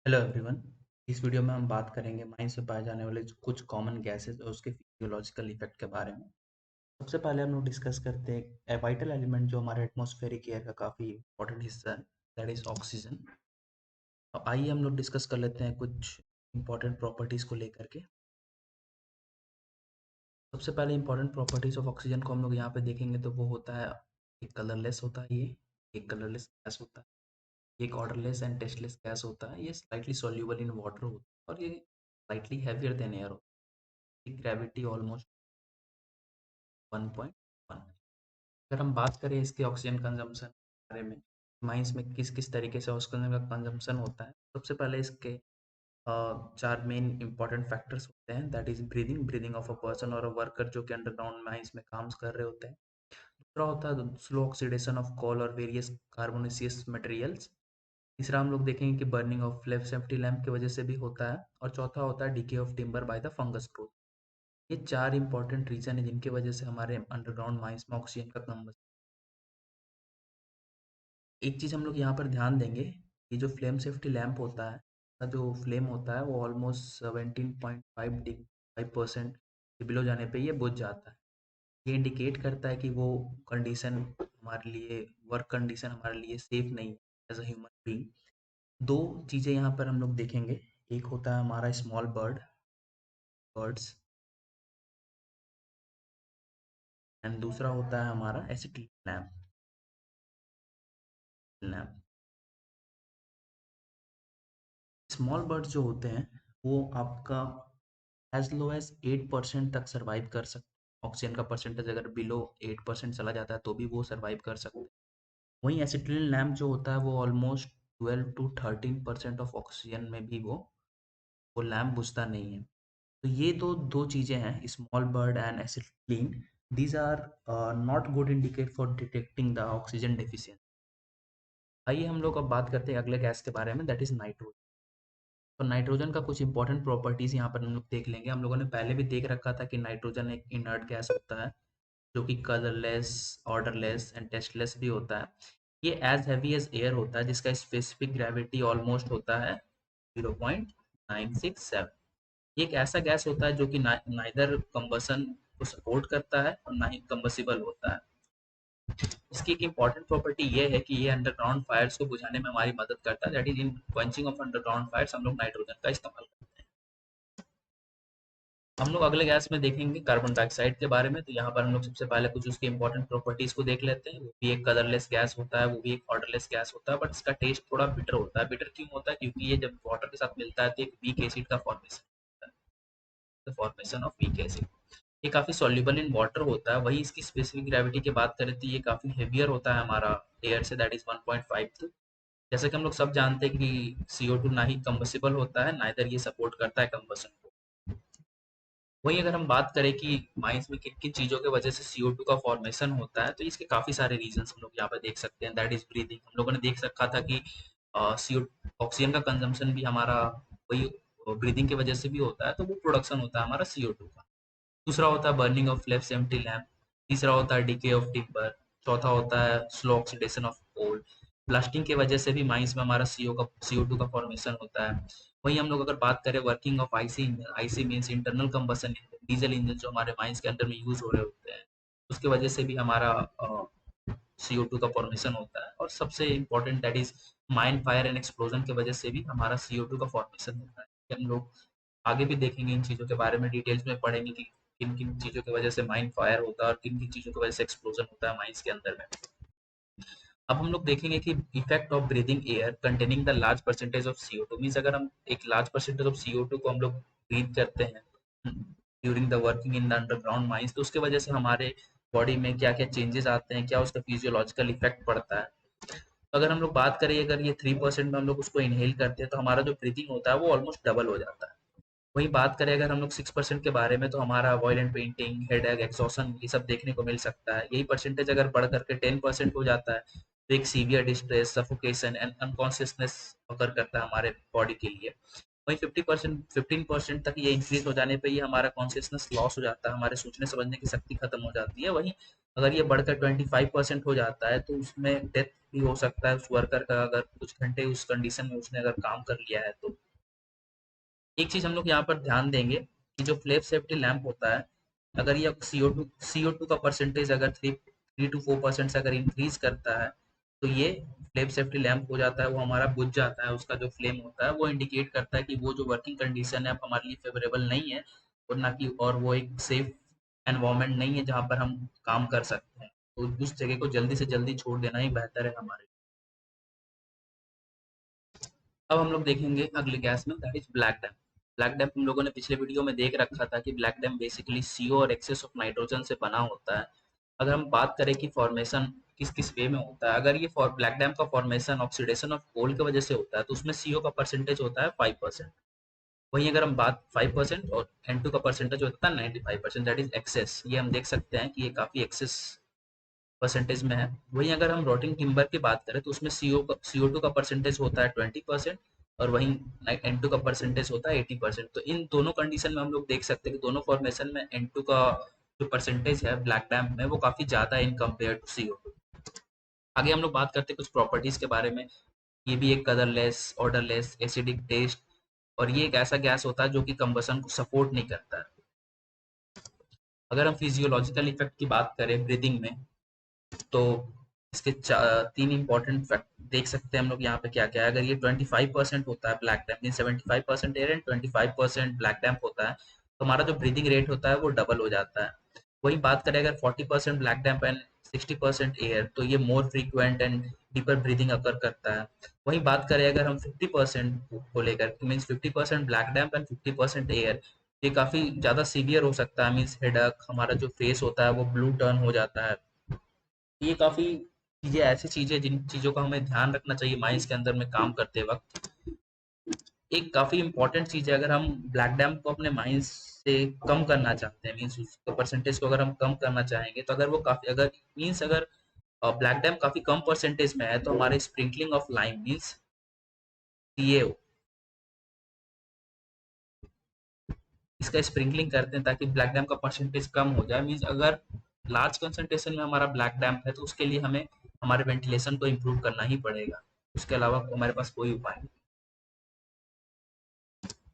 Hello everyone. इस video में हम बात करेंगे माइंस में पाए जाने वाले कुछ कॉमन गैसेस और उसके फिजियोलॉजिकल इफेक्ट के बारे में। सबसे पहले हम लोग डिस्कस करते हैं वाइटल एलिमेंट जो हमारे एटमॉस्फेरिक एयर का काफ़ी इंपॉर्टेंट हिस्सा है, दैट इज ऑक्सीजन। तो आइए हम लोग डिस्कस कर लेते हैं कुछ इंपॉर्टेंट प्रॉपर्टीज़ को लेकर के। सबसे पहले इंपॉर्टेंट प्रॉपर्टीज़ ऑफ ऑक्सीजन को हम लोग यहाँ पे देखेंगे तो वो होता है, एक कलरलेस होता है, ये एक कलरलेस गैस होता है, एक ऑर्डरलेस एंड टेस्टलेस गैस होता है, ये स्लाइटली सॉल्यूबल इन वाटर होता है और ये स्लाइटली हैवियर देन एयर होता है, ग्रेविटी ऑलमोस्ट 1.1। अगर हम बात करें इसके ऑक्सीजन कंजम्पशन के बारे में, माइंस में किस किस तरीके से ऑक्सीजन का कंजम्पशन होता है, सबसे पहले इसके चार मेन इंपॉर्टेंट फैक्टर्स होते हैं, that is breathing breathing of a person और अ वर्कर जो कि अंडरग्राउंड माइंस में काम कर रहे होते हैं। दूसरा होता है स्लो ऑक्सीडेशन ऑफ कोल और वेरियस कार्बोनेसियस मटेरियल्स। तीसरा हम लोग देखेंगे कि burning of flame safety lamp की वजह से भी होता है। और चौथा होता है decay of timber by the fungus growth. ये चार इंपॉर्टेंट रीजन है जिनकी वजह से हमारे अंडरग्राउंड माइंस में ऑक्सीजन का कम। एक चीज़ हम लोग यहाँ पर ध्यान देंगे, ये जो फ्लेम सेफ्टी लैंप होता है, का जो फ्लेम होता है वो ऑलमोस्ट 17.5% के बिलो जाने पे ये बुझ जाता है। ये इंडिकेट करता है कि वो कंडीशन हमारे लिए, वर्क कंडीशन हमारे लिए सेफ नहीं एज अ ह्यूमन बीइंग। दो चीज़ें यहाँ पर हम लोग देखेंगे, एक होता है हमारा स्मॉल बर्ड्स, एंड दूसरा होता है हमारा एसिटिक लैम्प। स्मॉल बर्ड्स जो होते हैं वो आपका एज लो एज 8% तक सर्वाइव कर सकते। ऑक्सीजन का परसेंटेज अगर बिलो 8% चला जाता है तो भी वो सर्वाइव कर सकते हैं। वहीं एसिटिलीन लैम्प जो होता है वो ऑलमोस्ट 12 to 13% ऑफ ऑक्सीजन में भी वो लैम्प बुझता नहीं है। तो ये तो दो चीज़ें हैं, small bird and acetylene. These are not good indicate for detecting the oxygen deficiency. आइए हम लोग अब बात करते हैं अगले गैस के बारे में, दैट इज नाइट्रोजन। तो नाइट्रोजन का कुछ इंपॉर्टेंट प्रॉपर्टीज यहाँ पर हम लोग देख लेंगे। हम लोगों ने पहले भी देख रखा था कि नाइट्रोजन एक इनर्ट गैस होता है जो कि कलरलेस, ऑर्डरलेस एंड टेस्टलेस भी होता है। ये एज हैवी एज एयर होता है जिसका स्पेसिफिक ग्रेविटी ऑलमोस्ट होता है 0.967। ये एक ऐसा गैस होता है जो कि नाइदर कंबसन को सपोर्ट करता है और ना ही कंबसिबल होता है। इसकी एक इंपॉर्टेंट प्रॉपर्टी ये है कि ये अंडरग्राउंड फायर्स को बुझाने में हमारी मदद करता है, that is in quenching of underground fires हम लोग नाइट्रोजन का इस्तेमाल करते हैं। हम लोग अगले गैस में देखेंगे कार्बन डाइऑक्साइड के बारे में। तो यहाँ पर हम लोग सबसे पहले कुछ उसके इंपॉर्टेंट प्रॉपर्टीज को देख लेते हैं। वो भी एक कलरलेस गैस होता है, वो भी एक ऑर्डरलेस गैस होता है, बट इसका टेस्ट थोड़ा बिटर होता है। बिटर क्यों होता है? क्योंकि ये जब वाटर के साथ मिलता है तो एक वीक एसिड का फॉर्मेशन होता है, the formation of weak acid. ये काफी सॉल्युबल इन वाटर होता है। वही इसकी स्पेसिफिक ग्रेविटी की बात करें तो ये काफी हेवियर होता है हमारा एयर से, दैट इज 1.52। जैसे कि हम लोग सब जानते हैं कि CO2 ना ही कंबसिबल होता है, ना इधर ये सपोर्ट करता है कंबसन को। वहीं अगर हम बात करें कि माइंस में किन किन चीजों की वजह से CO2 का फॉर्मेशन होता है, तो इसके काफी सारे रीजंस हम लोग यहाँ पे देख सकते हैं, दैट इज ब्रीदिंग। हम लोगों ने देख रखा था कि CO ऑक्सीजन का कंजम्पशन भी हमारा वही ब्रीदिंग की वजह से भी होता है, तो वो प्रोडक्शन होता है हमारा CO2 का। दूसरा होता है burning of flames empty lamp. तीसरा होता है डिके ऑफ टिम्बर। चौथा होता है slow oxidation of coal. Blasting की वजह से भी माइंस में हमारा CO2 का फॉर्मेशन होता है। वहीं हम लोग अगर बात करें working of IC engine, IC means internal combustion engine, diesel engine जो हमारे माइंस के अंदर में यूज हो रहे होते हैं, उसकी वजह से भी हमारा CO2 का फॉर्मेशन होता है। और सबसे important that is mine fire and explosion की वजह से भी हमारा CO2 का फॉर्मेशन होता है। हम लोग आगे भी देखेंगे इन चीज़ों के बारे में, डिटेल्स में पढ़ेंगे कि किन किन चीज़ों की वजह से माइन फायर होता है और किन किन चीज़ों की वजह से एक्सप्लोजन होता है माइंस के अंदर में। अब हम लोग देखेंगे कि effect of breathing air containing the large percentage of CO2 means अगर हम एक लार्ज परसेंटेज ऑफ CO2 को हम लोग ब्रीथ करते हैं during the working in the underground mines, तो उसके वजह से हमारे बॉडी में क्या क्या चेंजेस आते हैं, क्या उसका फिजियोलॉजिकल इफेक्ट पड़ता है। तो अगर हम लोग बात करें, अगर ये 3% में हम लोग उसको इनहेल करते हैं तो हमारा जो ब्रीदिंग होता है वो ऑलमोस्ट डबल हो जाता है। वहीं बात करें अगर हम लोग 6% के बारे में, तो हमारा वॉयलेंट पेंटिंग, हेडेक, एक्सॉशन ये सब देखने को मिल सकता है। यही परसेंटेज अगर बढ़ करके 10% हो जाता है तो एक severe distress, suffocation and unconsciousness occur करता है हमारे बॉडी के लिए। वहीं 15% तक ये इंक्रीज हो जाने पे ये हमारा कॉन्शियसनेस लॉस हो जाता है, हमारे सोचने समझने की शक्ति खत्म हो जाती है। वहीं अगर ये बढ़कर 25% हो जाता है तो उसमें डेथ भी हो सकता है उस वर्कर का, अगर कुछ घंटे उस कंडीशन में उसने अगर काम कर लिया है तो। एक चीज हम लोग यहाँ पर ध्यान देंगे कि जो फ्लेम सेफ्टी लैंप होता है, अगर ये CO2 का परसेंटेज अगर 3 to 4% से अगर इंक्रीज करता है तो ये फ्लेम सेफ्टी लैंप हो जाता है, वो हमारा बुझ जाता है। उसका जो फ्लेम होता है वो इंडिकेट करता है कि वो जो वर्किंग कंडीशन है अब हमारे लिए फेवरेबल नहीं है, और ना कि और वो एक सेफ एनवायरनमेंट नहीं है जहाँ पर हम काम कर सकते हैं। तो उस जगह को जल्दी से जल्दी छोड़ देना ही बेहतर है हमारे लिए। अब हम लोग देखेंगे अगले गैस में, that is black damp. Black damp हम लोगों ने पिछले वीडियो में देख रखा था कि ब्लैक डैम्प बेसिकली सीओ और एक्सेस ऑफ नाइट्रोजन से बना होता है। अगर हम बात करें कि फॉर्मेशन किस किस वे में होता है, अगर ये ब्लैक डैम्प का फॉर्मेशन ऑक्सीडेशन ऑफ कोल की वजह से होता है तो उसमें सीओ का परसेंटेज होता है 5%। वहीं अगर हम बात 5% और N2 का परसेंटेज होता है 95%, दैट इज एक्सेस। ये हम देख सकते हैं कि ये काफी एक्सेस परसेंटेज में है। वहीं अगर हम रोटिंग टिम्बर की बात करें तो उसमें CO2 का परसेंटेज होता है 20%, और वहीं N2 का परसेंटेज होता है 80%। तो इन दोनों कंडीशन में हम लोग देख सकते हैं कि दोनों फॉर्मेशन में N2 का जो परसेंटेज है ब्लैक डैम्प में वो काफी ज्यादा है इन कम्पेयर टू CO2। आगे हम लोग बात करते हैं कुछ प्रॉपर्टीज के बारे में। ये भी एक कलरलेस, ऑर्डरलेस, एसिडिक टेस्ट, और ये एक ऐसा गैस होता है जो कि कंबसन को सपोर्ट नहीं करता है। अगर हम फिजियोलॉजिकल इफेक्ट की बात करें ब्रीदिंग में, तो इसके तीन इंपॉर्टेंट फैक्ट देख सकते हैं हम लोग यहाँ पे क्या क्या है। अगर ये 25% होता है black damp, mean 75% air and 25% black damp होता है, तो हमारा जो ब्रीदिंग रेट होता है वो डबल हो जाता है। वही बात करें अगर 40% ब्लैक डैम्प एंड 60% एयर, तो ये more frequent and deeper breathing occur करता है। वही बात करें अगर हम 50% को लेकर, means 50% black damp and 50% air, ये काफी ज्यादा सीवियर हो सकता है। मीन्स हेडक, हमारा जो फेस होता है वो ब्लू टर्न हो जाता है। ये काफी चीजें ऐसी चीजें जिन चीजों का हमें ध्यान रखना चाहिए माइंस के अंदर में काम करते वक्त। एक काफी इंपॉर्टेंट चीज है, अगर हम ब्लैक डैम्प को अपने माइंस से कम करना चाहते हैं, मीन्स उसके परसेंटेज को अगर हम कम करना चाहेंगे, तो अगर वो काफी अगर मीन्स अगर ब्लैक डैम्प काफी कम परसेंटेज में है तो हमारे sprinkling of lime means CAO, इसका स्प्रिंकलिंग करते हैं ताकि ब्लैक डैम्प का परसेंटेज कम हो जाए। मीन्स अगर लार्ज कंसंट्रेशन में हमारा ब्लैक डैम्प है तो उसके लिए हमें हमारे वेंटिलेशन को इम्प्रूव करना ही पड़ेगा, उसके अलावा हमारे पास कोई उपाय नहीं।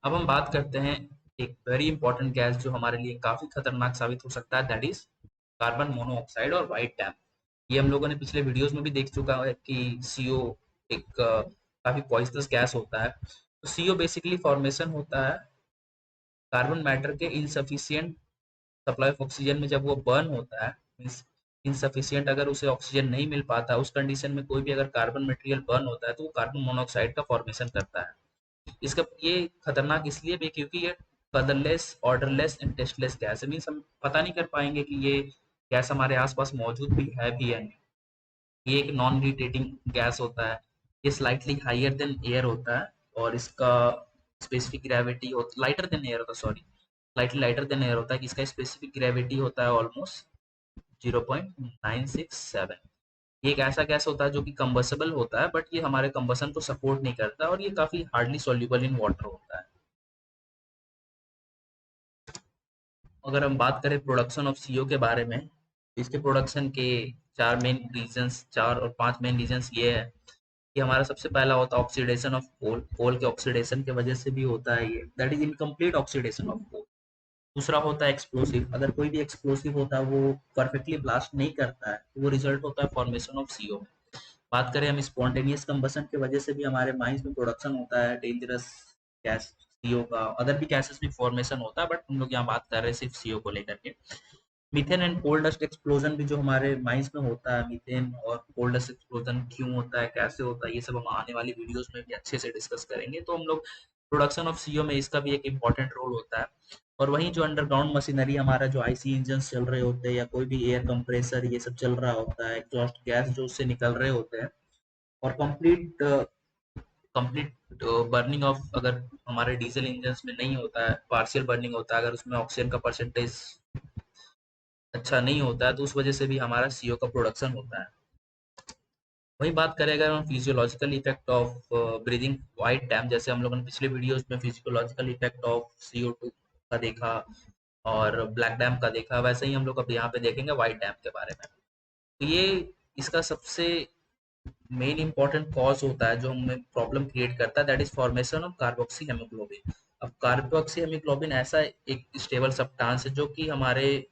अब हम बात करते हैं एक वेरी इंपॉर्टेंट गैस जो हमारे लिए काफी खतरनाक साबित हो सकता है, दैट इज कार्बन मोनोऑक्साइड और व्हाइट डैम्प। ये हम लोगों ने पिछले वीडियोस में भी देख चुका है कि सीओ एक काफी पॉइजनस गैस होता है। तो सीओ बेसिकली फॉर्मेशन होता है कार्बन मैटर के इनसफिशियंट सप्लाई ऑफ ऑक्सीजन में। जब वो बर्न होता है, मीन्स इनसफिशियंट अगर उसे ऑक्सीजन नहीं मिल पाता, उस कंडीशन में कोई भी अगर कार्बन मटेरियल बर्न होता है तो वो कार्बन मोनोऑक्साइड का फॉर्मेशन करता है। इसका ये खतरनाक इसलिए भी क्योंकि ये colourless, odourless and tasteless gas है। मीन्स हम पता नहीं कर पाएंगे कि ये गैस हमारे आसपास मौजूद भी है नहीं। ये एक नॉन इरिटेटिंग गैस होता है। ये स्लाइटली हाइयर देन एयर होता है, और इसका स्पेसिफिक ग्रेविटी हो लाइटर देन एयर होता है, sorry, slightly lighter than air होता है कि इसका स्पेसिफिक ग्रेविटी होता है ऑलमोस्ट 0.967। ये एक ऐसा गैस होता है जो कि कंबसेबल होता है, बट ये हमारे कंबसन को सपोर्ट नहीं करता, और ये काफी हार्डली सॉल्युबल इन वाटर होता है। अगर हम बात करें प्रोडक्शन ऑफ सीओ के बारे में, इसके प्रोडक्शन के चार और पांच मेन रीजंस ये है कि हमारा सबसे पहला होता है ऑक्सीडेशन ऑफ कोल। कोल के ऑक्सीडेशन की वजह से भी होता है ये, that is incomplete oxidation of coal. दूसरा होता है एक्सप्लोसिव। अगर कोई भी एक्सप्लोसिव होता है वो परफेक्टली ब्लास्ट नहीं करता है तो वो रिजल्ट होता है फॉर्मेशन ऑफ सीओ। बात करें हम स्पॉन्टेनियस कंबसन की वजह से भी हमारे माइंस में प्रोडक्शन होता है डेंजरस गैस सीओ का। अदर भी गैसेस में फॉर्मेशन होता है, बट हम लोग यहाँ बात कर रहे हैं सिर्फ सीओ को लेकर के। Methane and coal dust explosion भी जो हमारे माइंस में होता है, मीथेन और कोल डस्ट एक्सप्लोजन क्यों होता है, कैसे होता है, ये सब हम आने वाली वीडियोस में भी अच्छे से डिस्कस करेंगे। तो हम लोग प्रोडक्शन ऑफ सीओ में इसका भी एक इम्पॉर्टेंट रोल होता है। और वहीं जो अंडरग्राउंड मशीनरी हमारा जो आईसी इंजन चल रहे होते हैं या कोई भी एयर कंप्रेसर ये सब चल रहा होता है, एग्जॉस्ट गैस जो उससे निकल रहे होते हैं, और कंप्लीट कंप्लीट बर्निंग ऑफ अगर हमारे डीजल इंजन में नहीं होता है, पार्शियल बर्निंग होता है, अगर उसमें ऑक्सीजन का परसेंटेज अच्छा नहीं होता है, तो उस वजह से भी हमारा सीओ का प्रोडक्शन होता है। वही बात करें अगर हम physiological effect of breathing white dam, जैसे हम लोगों ने पिछले वीडियोस में फिजियोलॉजिकल इफेक्ट ऑफ CO2 का देखा, और ब्लैक डैम का देखा, वैसे ही हम लोग अब यहाँ पे देखेंगे व्हाइट डैम के बारे में। तो ये इसका सबसे मेन इंपॉर्टेंट कॉज होता है जो हमें प्रॉब्लम क्रिएट करता है, that is formation of carboxy haemoglobin. अब कार्बोक्सी हेमोग्लोबिन ऐसा एक स्टेबल सब्सटेंस है जो कि हमारे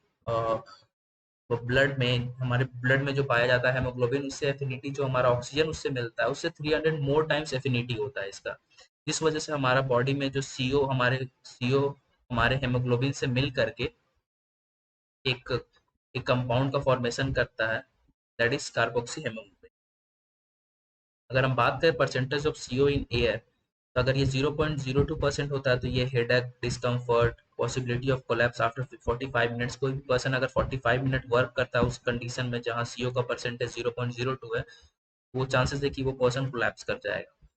ब्लड में जो पाया जाता है हेमोग्लोबिन, उससे एफिनिटी जो हमारा ऑक्सीजन उससे मिलता है उससे 300 मोर टाइम्स एफिनिटी होता है इसका। इस वजह से हमारा बॉडी में जो सीओ हमारे हेमोग्लोबिन से मिल करके एक एक कंपाउंड का फॉर्मेशन करता है, दैट इज कार्बोक्सी हेमोग्लोबिन। अगर हम बात करें percentage of CO in air, तो अगर ये 0.02% होता है तो ये headache, discomfort, possibility of collapse after 45 minutes. कोई भी पर्सन अगर 45 मिनट वर्क करता है उस कंडीशन में जहाँ सीओ का परसेंटेज 0.02 है, वो चांसेस है कि वो पर्सन कोलैप्स कर जाएगा।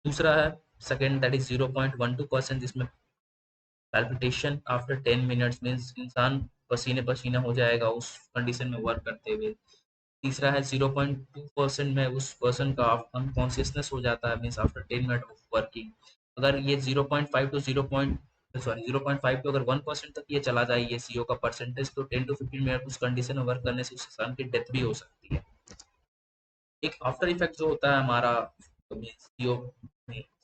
दूसरा है सेकेंड, दैट इज 0.12%, जिसमें पैल्पिटेशन आफ्टर 10 मिनट्स, मीन्स इंसान पसीने पसीना हो जाएगा उस कंडीशन में वर्क करते हुए। तीसरा है 0.2% में उस पर्सन का अनकॉन्शियसनेस हो जाता है, means after 10 minute of working. अगर ये 0.5 टू 0.5 टू अगर 1% तक ये चला जाए ये सीओ का परसेंटेज, तो 10 to 15 मिनट उस कंडीशन में वर्क करने से उस इंसान की डेथ भी हो सकती है। एक आफ्टर इफेक्ट जो होता है हमारा सीओ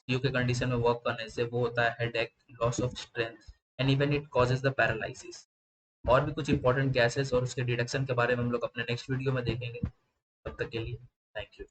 के कंडीशन में वर्क करने से, वो होता है headache, loss of strength, and even it causes the paralysis. और भी कुछ इंपॉर्टेंट गैसेस और उसके डिडक्शन के बारे में हम लोग अपने नेक्स्ट वीडियो में देखेंगे। तब तक के लिए थैंक यू।